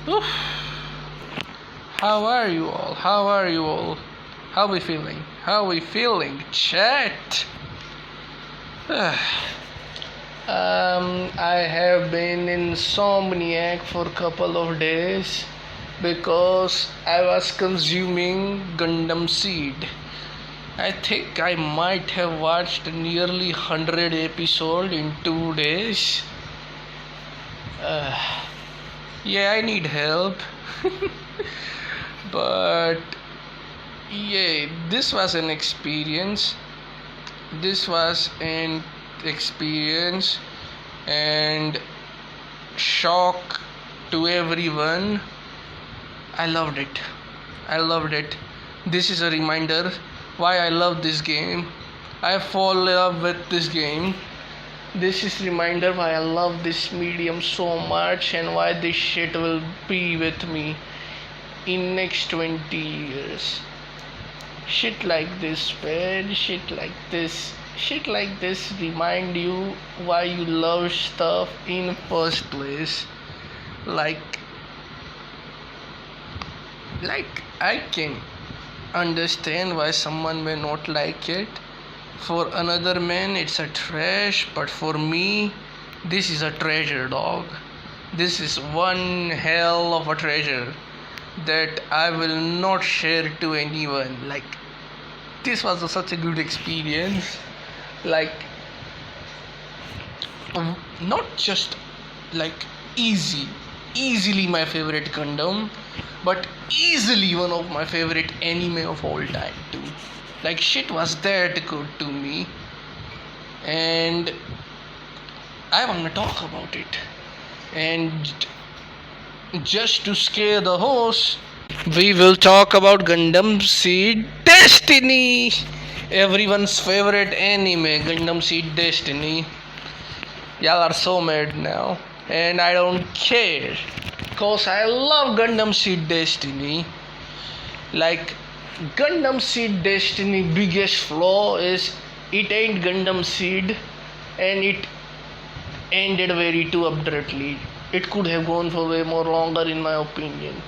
Oof. How are you all? How are you all? How we feeling? How we feeling? Chat. I have been insomniac for a couple of days because I was consuming Gundam Seed. I think I might have watched nearly 100 episodes in 2 days. Yeah, I need help. But yeah, this was an experience. This was an experience and shock to everyone. I loved it. I loved it. This is a reminder why I love this game. I fall in love with this game. This is reminder why I love this medium so much and why this shit will be with me in next 20 years. Shit like this, man. Shit like this remind you why you love stuff in first place. Like I can understand why someone may not like it. For another man it's a trash, but for me this is a treasure, dog. This is one hell of a treasure that I will not share to anyone. Like, this was such a good experience. Like, not just like easily my favorite Gundam, but easily one of my favorite anime of all time too. Like, shit was that good to me, and I wanna talk about it. And just to scare the host, we will talk about Gundam Seed Destiny. Everyone's favorite anime, Gundam Seed Destiny. Y'all are so mad now, and I don't care, cause I love Gundam Seed Destiny. Like, Gundam Seed Destiny biggest flaw is it ain't Gundam Seed, and it ended very too abruptly. It could have gone for way more longer, in my opinion.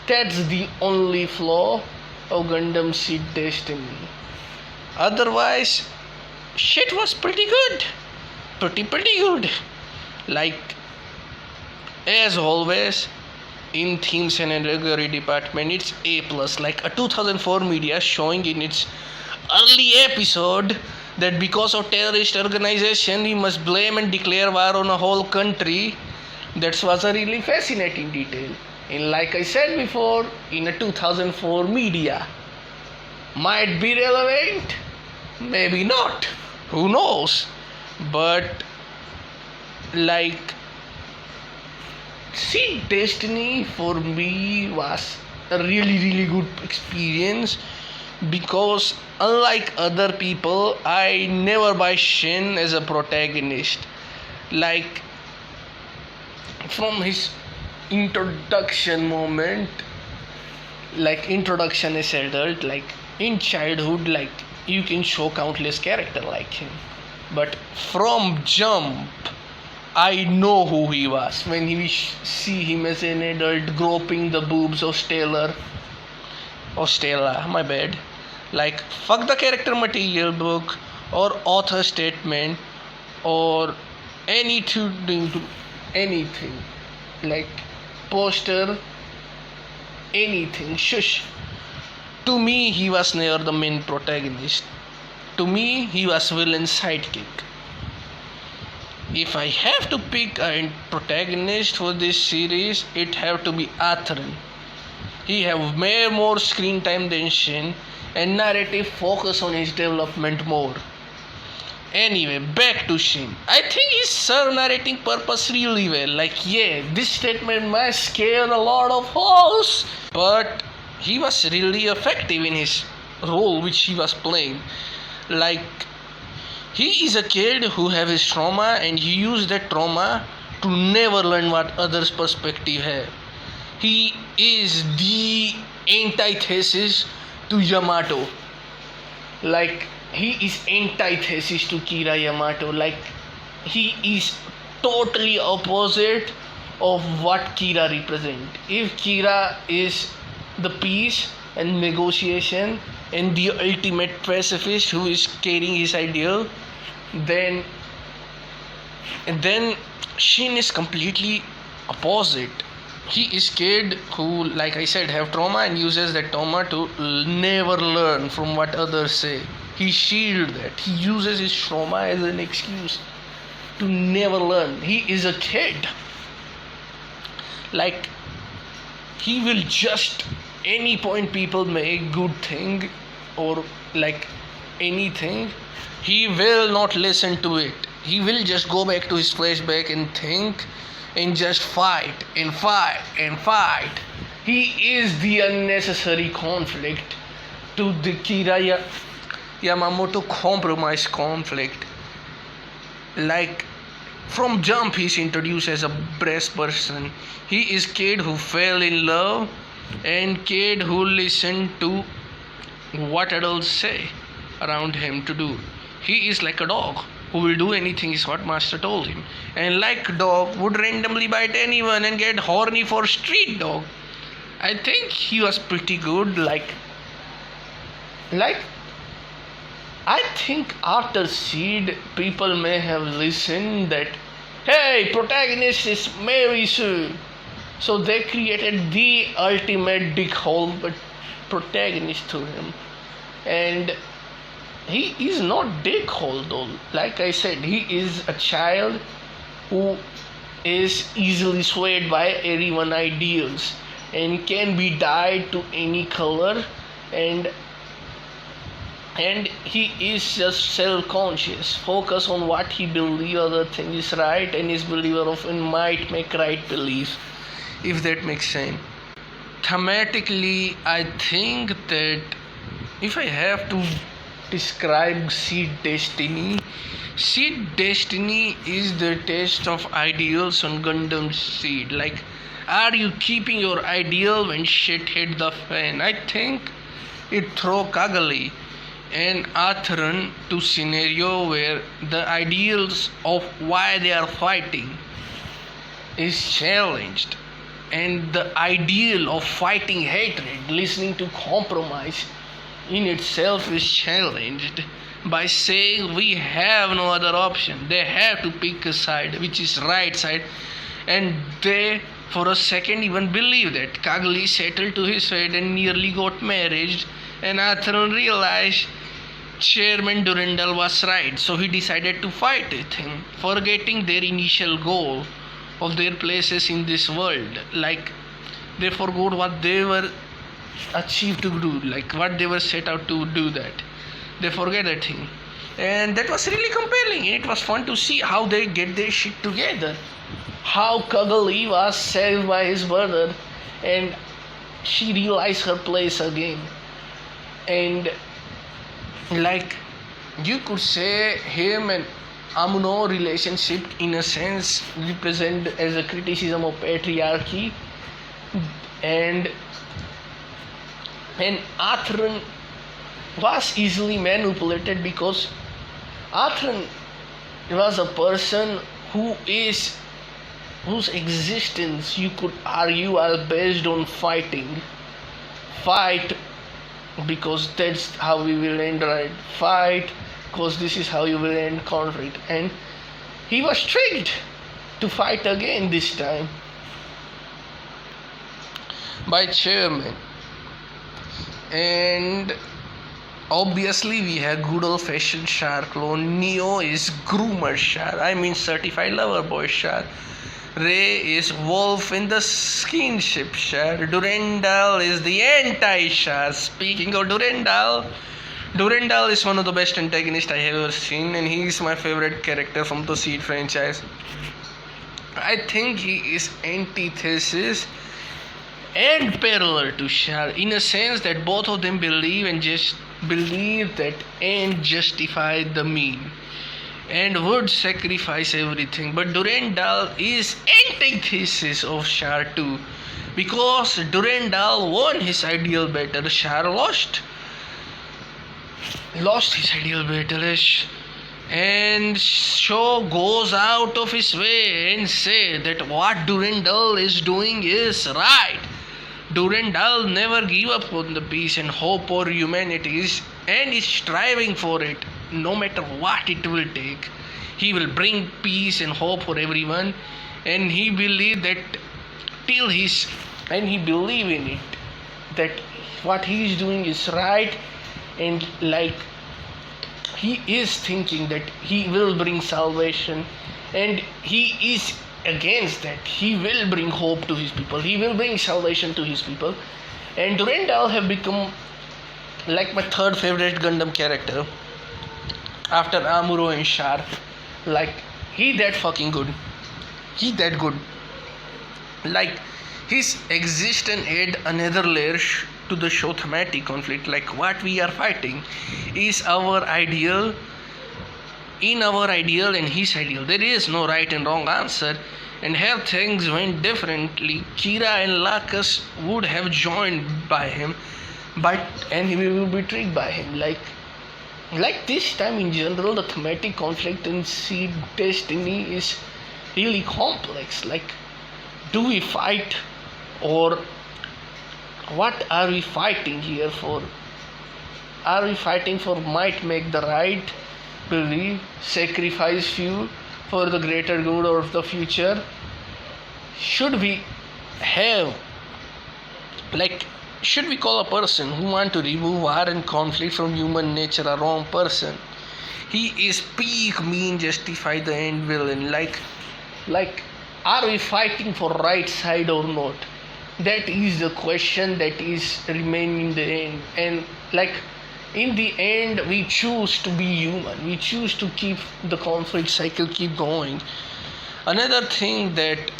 That's the only flaw of Gundam Seed Destiny. Otherwise, shit was pretty good. Pretty good. Like, as always, in themes and allegory department, it's A+. Like a 2004 media showing in its early episode that because of terrorist organization, we must blame and declare war on a whole country. That was a really fascinating detail. And like I said before, in a 2004 media, might be relevant, maybe not, who knows. But like, see, Destiny for me was a really good experience, because unlike other people, I never buy Shin as a protagonist. Like, from his introduction moment, like introduction as adult, like in childhood, like you can show countless character like him, but from jump I know who he was when we see him as an adult groping the boobs of Stella, my bad. Like, fuck the character material book or author statement or anything, like poster, anything, shush. To me, he was never the main protagonist. To me, he was villain's sidekick. If I have to pick a protagonist for this series, it have to be Athrun. He have way more screen time than Shin, and narrative focus on his development more. Anyway, back to Shin. I think he served narrating purpose really well. Like, yeah, this statement might scare a lot of hosts, but he was really effective in his role which he was playing. Like, he is a kid who have his trauma, and he used that trauma to never learn what others' perspective have. He is the antithesis to Yamato. Like, he is antithesis to Kira Yamato. Like, he is totally opposite of what Kira represent. If Kira is the peace and negotiation and the ultimate pacifist who is carrying his ideal, then Shin is completely opposite. He is kid who, like I said, have trauma and uses that trauma to never learn from what others say. He shield that. He uses his trauma as an excuse to never learn. He is a kid. Like, he will just any point people make good thing or like anything, he will not listen to it. He will just go back to his flashback and think and just fight and fight and fight. He is the unnecessary conflict to the Yamamoto compromise conflict. Like, from jump he's introduced as a brass person. He is kid who fell in love and kid who listened to what adults say around him to do. He is like a dog who will do anything is what master told him. And like a dog would randomly bite anyone and get horny for street dog. I think he was pretty good. Like I think after Seed, people may have listened that, hey, protagonist is Mary Sue. So they created the ultimate dickhole but protagonist to him. And he is not dickhole though. Like I said, he is a child who is easily swayed by everyone's ideals and can be dyed to any color, and he is just self-conscious, focus on what he believes other thing is right, and is believer of and might make right belief, if that makes sense. Thematically, I think that if I have to describe Seed Destiny is the test of ideals on Gundam Seed. Like, are you keeping your ideal when shit hit the fan? I think it throw Kagali and Athrun to scenario where the ideals of why they are fighting is challenged, and the ideal of fighting hatred, listening to compromise in itself is challenged by saying we have no other option. They have to pick a side which is right side, and they for a second even believe that. Kagli settled to his fate and nearly got married, and Athrun realized Chairman Durandal was right, so he decided to fight with him, forgetting their initial goal of their places in this world. Like, they forgot what they were achieved to do, like what they were set out to do. That they forget that thing, and that was really compelling. It was fun to see how they get their shit together, how Kagli was saved by his brother and she realized her place again. And like, you could say him and Amuno relationship in a sense represent as a criticism of patriarchy, and Athrun was easily manipulated because Athrun was a person whose existence you could argue are based on fighting. Fight because that's how we will end, right? Fight because this is how you will end conflict. And he was tricked to fight again this time by Chairman. And obviously we have good old fashioned Char clone. Neo is groomer Char, I mean certified lover boy Char. Ray is wolf in the skinship Char. Durandal is the anti-Char. Speaking of Durandal is one of the best antagonists I have ever seen, and he is my favorite character from the Seed franchise. I think he is antithesis and parallel to Char in a sense that both of them believe that end justify the mean and would sacrifice everything. But Durandal is antithesis of Char too, because Durandal won his ideal battle, Char lost his ideal battle. and Shaw goes out of his way and say that what Durandal is doing is right. Durandal never give up on the peace and hope or humanities and is striving for it no matter what it will take. He will bring peace and hope for everyone, and he believe that till his and he believe in it that what he is doing is right, and like he is thinking that he will bring salvation, and he is against that. He will bring hope to his people, he will bring salvation to his people. And Durandal have become like my third favorite Gundam character after Amuro and Char. Like he that fucking good, he that good. Like his existence add another layer to the show thematic conflict. Like what we are fighting is our ideal, in our ideal and his ideal. There is no right and wrong answer, and here things went differently. Kira and Lacus would have joined by him, but and he will be tricked by him. Like this time in general, the thematic conflict in Seed Destiny is really complex. Like, do we fight, or what are we fighting here for? Are we fighting for might make the right, believe, sacrifice few for the greater good of the future? Should we have, like, should we call a person who want to remove war and conflict from human nature a wrong person? He is peak mean justify the end villain. Like are we fighting for right side or not? That is the question that is remaining in the end. And like in the end we choose to be human, we choose to keep the conflict cycle keep going. Another thing that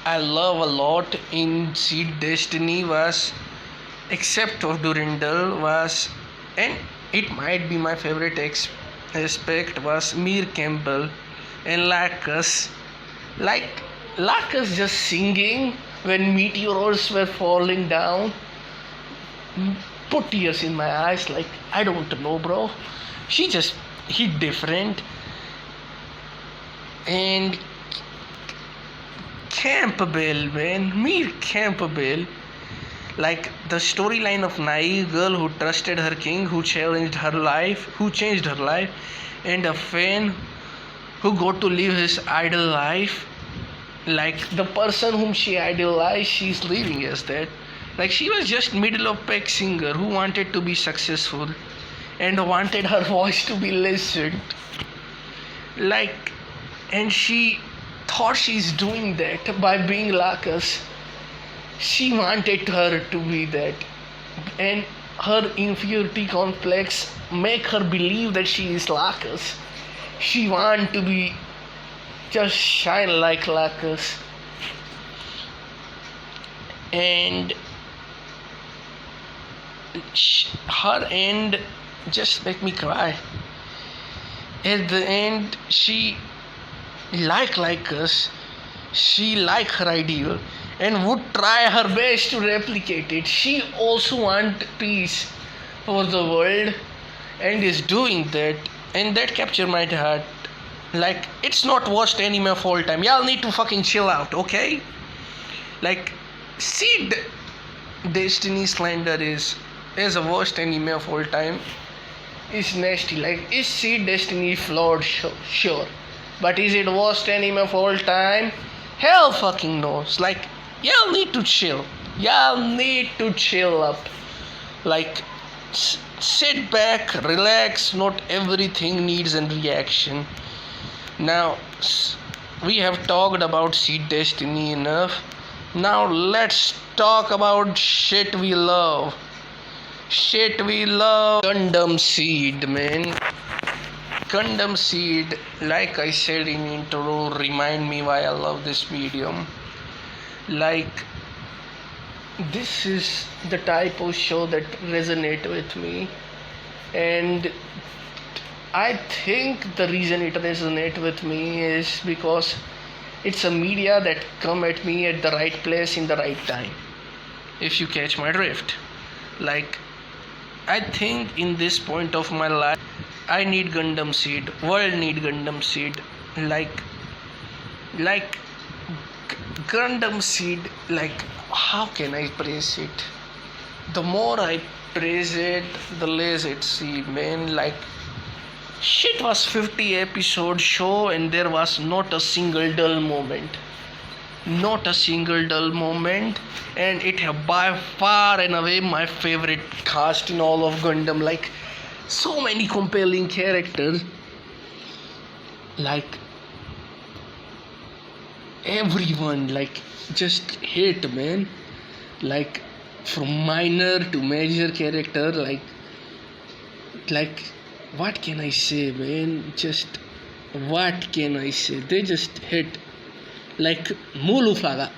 I love a lot in Seed Destiny was, except of Durandal, was, and it might be my favorite aspect, was Mir Campbell and Lacus. Like Lacus just singing when meteors were falling down put tears in my eyes. Like, I don't know, bro, she just hit different. And Campbell, man, Mir Campbell, like the storyline of naive girl who trusted her king, who changed her life, and a fan who got to live his idle life. Like the person whom she idolized, she's living as that. Like she was just middle of pack singer who wanted to be successful and wanted her voice to be listened. Like, and she thought she's doing that by being Lacus. She wanted her to be that, and her inferiority complex make her believe that she is Lacus. She want to be just shine like Lacus, and her end just make me cry. At the end, she like us, she like her ideal and would try her best to replicate it. She also want peace for the world and is doing that, and that captured my heart. Like, it's not worst anime of all time. Y'all need to fucking chill out, okay? Like, Seed Destiny Slander is a worst anime of all time. It's nasty. Like, is Seed Destiny flawed? Sure. But is it worst anime of all time? Hell fucking knows. Like, y'all need to chill. Y'all need to chill up. Like, sit back, relax. Not everything needs a reaction. Now, we have talked about Seed Destiny enough. Now let's talk about shit we love. Gundam Seed, man. Gundam Seed, like I said in intro, remind me why I love this medium. Like, this is the type of show that resonate with me, and I think the reason it resonate with me is because it's a media that come at me at the right place in the right time, if you catch my drift. Like, I think in this point of my life I need Gundam Seed. World need Gundam Seed. Like, like Gundam Seed. Like, how can I praise it? The more I praise it, the less it see, man. Like, shit was 50 episode show and there was not a single dull moment. Not a single dull moment, and it have by far and away my favorite cast in all of Gundam. Like, so many compelling characters. Like, everyone like just hit, man. Like, from minor to major character. Like what can I say, man? Just what can I say? They just hit. Like Muluflaga,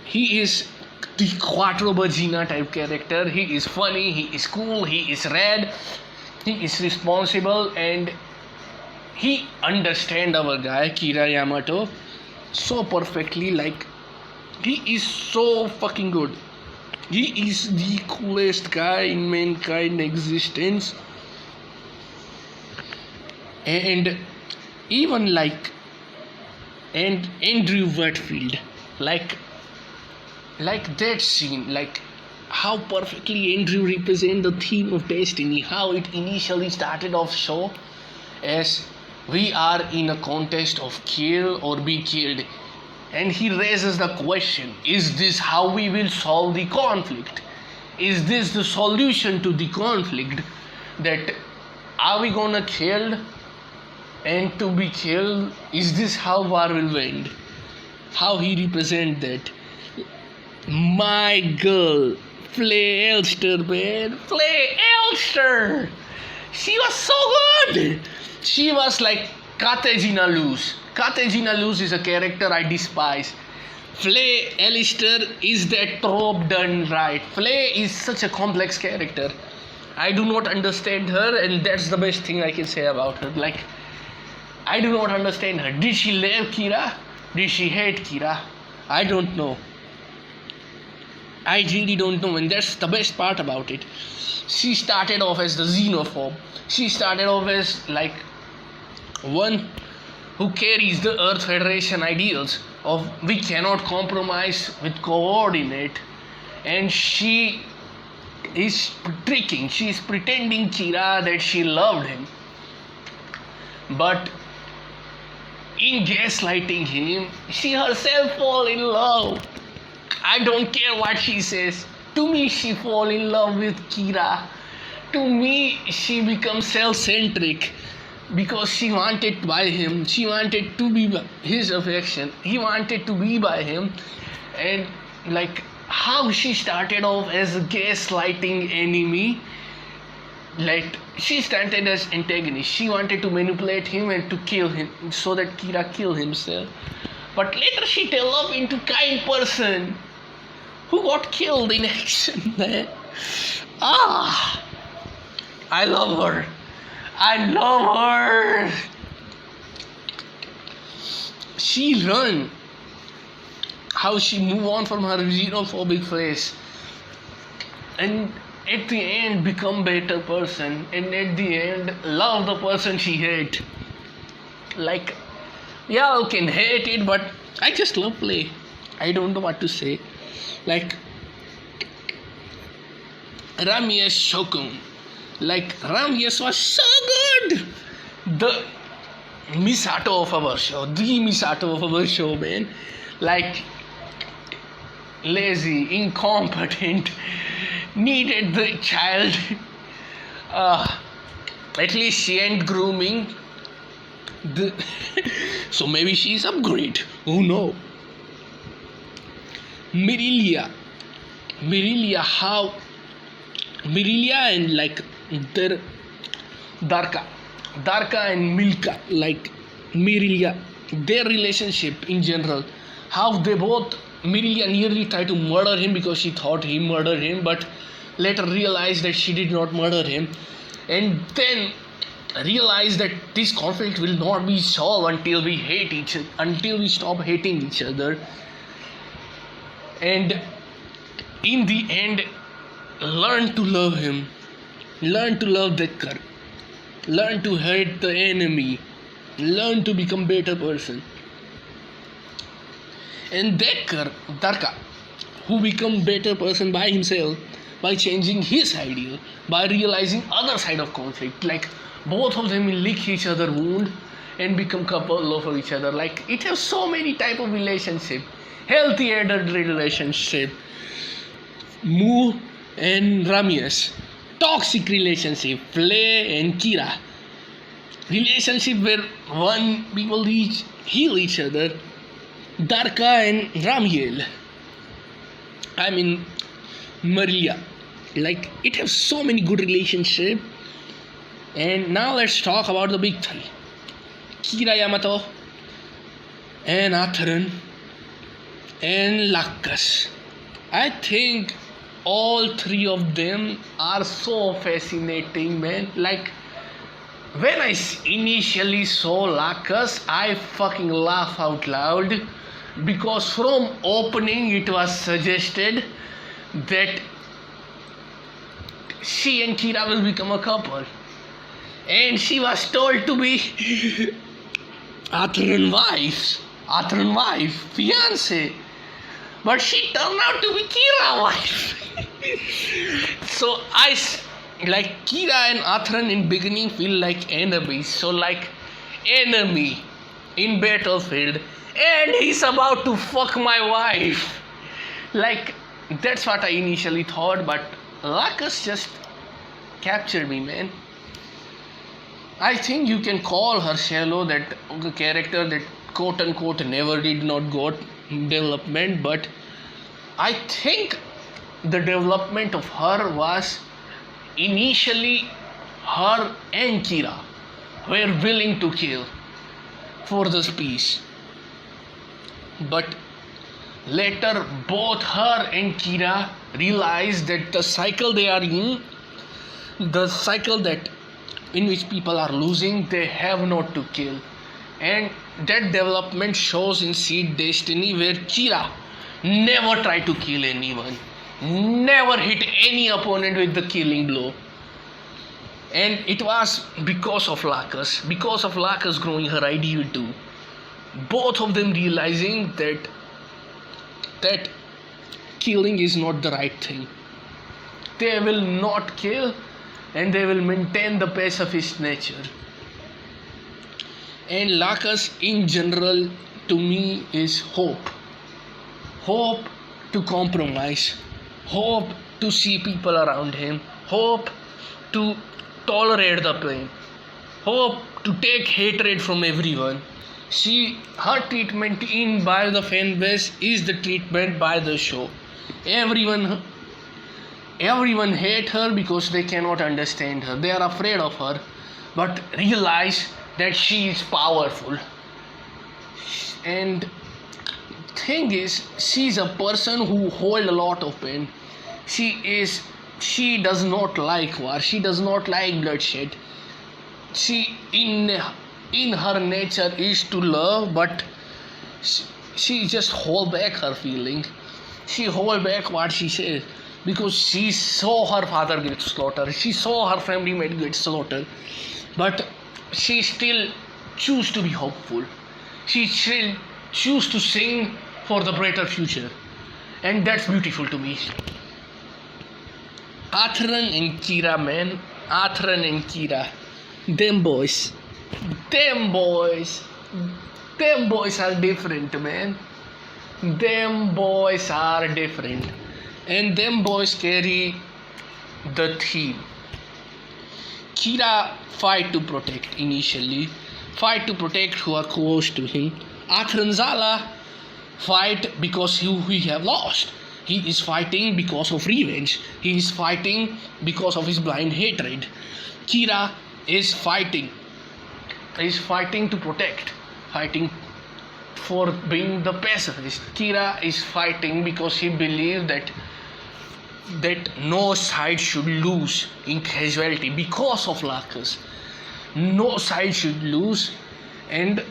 he is the Quattro Bagina type character. He is funny, he is cool, he is red, he is responsible, and he understand our guy Kira Yamato so perfectly. Like, he is so fucking good. He is the coolest guy in mankind existence. And even like, and Andrew Whitfield, like that scene, like how perfectly Andrew represent the theme of destiny, how it initially started off show as we are in a contest of kill or be killed, and he raises the question, is this how we will solve the conflict? Is this the solution to the conflict? That are we gonna kill and to be killed? Is this how war will end? How he represent that. My girl, Flay Elster, man. Flay Elster! She was so good! She was like Katejina Luz. Katejina Luz is a character I despise. Flay Elster is that trope done right. Flay is such a complex character. I do not understand her, and that's the best thing I can say about her. Like, I do not understand her. Did she love Kira? Did she hate Kira? I don't know. I really don't know, and that's the best part about it. She started off as the xenophobe. She started off as like one who carries the Earth Federation ideals of we cannot compromise with coordinate, and she is tricking. She is pretending Kira that she loved him, but in gaslighting him, she herself fall in love. I don't care what she says. To me, she fall in love with Kira. To me, she becomes self-centric because she wanted by him. She wanted to be his affection. He wanted to be by him. And like how she started off as a gaslighting enemy. Like, she started as antagonist. She wanted to manipulate him and to kill him so that Kira kill himself. But later she developed into kind person who got killed in action, man. I love her. I love her. She learned how she moved on from her xenophobic phase, and at the end become better person, and at the end love the person she hate. Like, yeah, you can hate it, but I just love play. I don't know what to say. Like, Ramius Shokun. Like, Ramius was so good. The Misato of our show. The Misato of our show, man. Like, lazy, incompetent, needed the child. At least she ain't grooming. So maybe she's upgrade. Who knows? Mirilia, and like their Darka and Milka, like Mirilia, their relationship in general, how they both, Mirilia nearly tried to murder him because she thought he murdered him, but later realized that she did not murder him, and then realized that this conflict will not be solved until we stop hating each other. And in the end, learn to love him, learn to love Dekkar. learn to hate the enemy, learn to become better person. And Darka, who become better person by himself, by changing his ideal, by realizing other side of conflict. Like both of them will lick each other wound and become couple over each other. Like it has so many type of relationship, healthy adult relationship, Mu and Ramius, toxic relationship, Flay and Kira, relationship where one people heal each other, Darka and Ramiel. I mean Maria. Like it has so many good relationship. And now let's talk about the big three. Kira Yamato and Athrun and Lacus. I think all three of them are so fascinating, man. Like when I initially saw Lacus, I fucking laugh out loud because from opening it was suggested that she and Kira will become a couple, and she was told to be Athrun wife, fiance, but she turned out to be Kira wife. So like Kira and Athrun in beginning feel like enemies. So like enemy in battlefield, and he's about to fuck my wife. Like that's what I initially thought, but Lacus just captured me, man. I think you can call her shallow, that the character that quote unquote never did not got development, but I think the development of her was initially her and Kira were willing to kill for this peace, but later both her and Kira realized that the cycle they are in, the cycle that in which people are losing, they have not to kill. And that development shows in Seed Destiny, where Kira never tried to kill anyone, never hit any opponent with the killing blow. And it was because of Lacus growing her ideal too. Both of them realizing that killing is not the right thing. They will not kill, and they will maintain the pacifist nature. And Lacus in general to me is hope. Hope to compromise. Hope to see people around him. Hope to tolerate the pain. Hope to take hatred from everyone. Her treatment in by the fan base is the treatment by the show. Everyone hate her because they cannot understand her. They are afraid of her, but realize that she is powerful. And thing is, she's a person who hold a lot of pain. She does not like war. She does not like bloodshed. She in her nature is to love, but she just hold back her feeling. She hold back what she says because she saw her father get slaughtered. She saw her family mate get slaughtered, but she still choose to be hopeful. She still choose to sing for the brighter future, and that's beautiful to me. Athrun and Kira, man. Athrun and Kira. Them boys are different, man. Them boys are different, and them boys carry the theme. Kira fight to protect initially, fight to protect who are close to him. Athrun Zala fight because we have lost. He is fighting because of revenge. He is fighting because of his blind hatred. Kira is fighting to protect, fighting for being the pacifist. Kira is fighting because he believes that no side should lose in casualty because of Lacus. No side should lose, and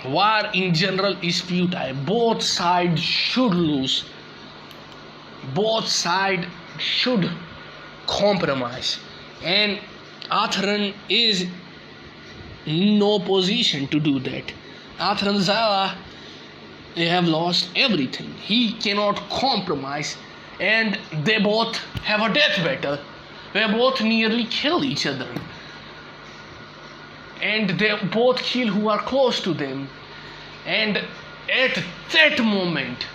war in general is futile. Both sides should lose. Both sides should compromise. And Athrun is no position to do that. Athrun Zala, they have lost everything. He cannot compromise, and they both have a death battle where both nearly kill each other, and they both kill who are close to them. And at that moment,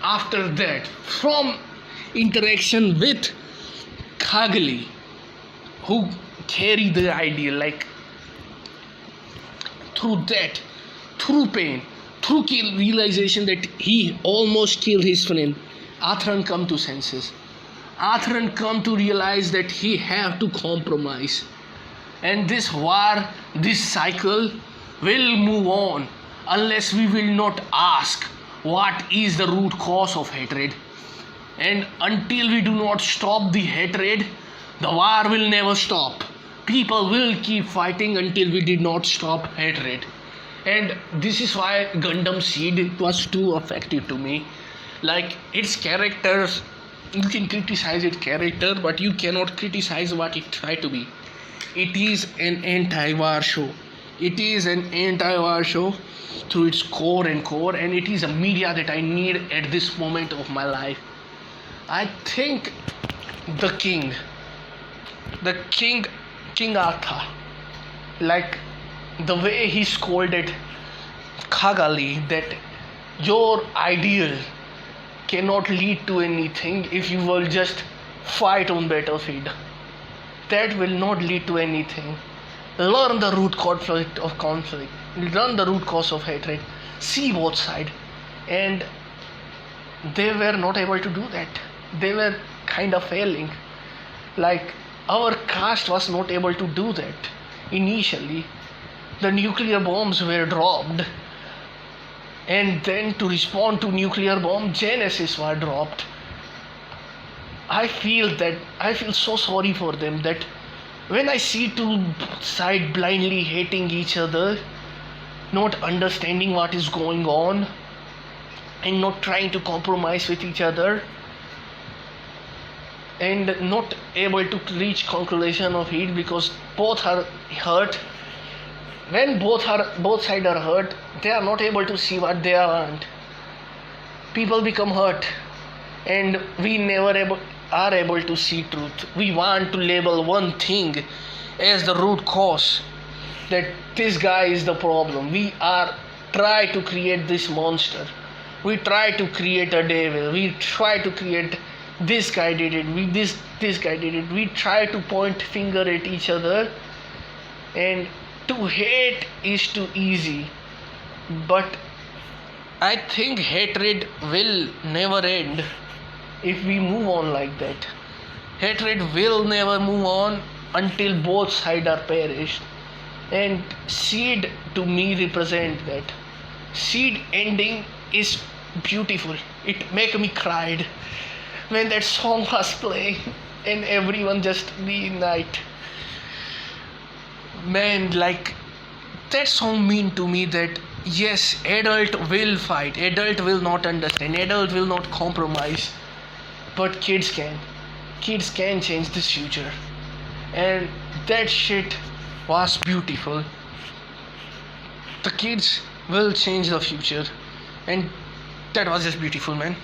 after that, from interaction with Khagli, who carry the idea, like through that, through pain, through realization that he almost killed his friend, Athrun come to senses. Athrun come to realize that he have to compromise, and this war, this cycle will move on unless we will not ask what is the root cause of hatred. And until we do not stop the hatred, the war will never stop. People will keep fighting until we did not stop hatred. And this is why Gundam Seed was too effective to me. Like, its characters, you can criticize its character, but you cannot criticize what it tried to be. It is an anti-war show. It is an anti-war show through its core, and it is a media that I need at this moment of my life. I think the king, King Arthur, like the way he scolded Khagali, that your ideal cannot lead to anything if you will just fight on battlefield. That will not lead to anything. Learn the root conflict of conflict. Learn the root cause of hatred. See both sides. And they were not able to do that. They were kind of failing. Like, our caste was not able to do that initially. The nuclear bombs were dropped, and then to respond to nuclear bomb, Genesis were dropped. I feel so sorry for them, that when I see two sides blindly hating each other, not understanding what is going on, and not trying to compromise with each other, and not able to reach conclusion of it because both are hurt. When both sides are hurt, they are not able to see what they want. People become hurt, and we never are able to see truth. We want to label one thing as the root cause, that this guy is the problem. We are try to create this monster. We try to create a devil. We try to create this guy did it. This guy did it. We try to point finger at each other, and to hate is too easy. But I think hatred will never end if we move on like that. Hatred will never move on until both sides are perished. And Seed to me represent that. Seed ending is beautiful. It make me cried when that song was playing and everyone just reunite. Man, like, that song mean to me that yes, adult will fight, adult will not understand, adult will not compromise, but kids can change this future. And that shit was beautiful. The kids will change the future, and that was just beautiful, man.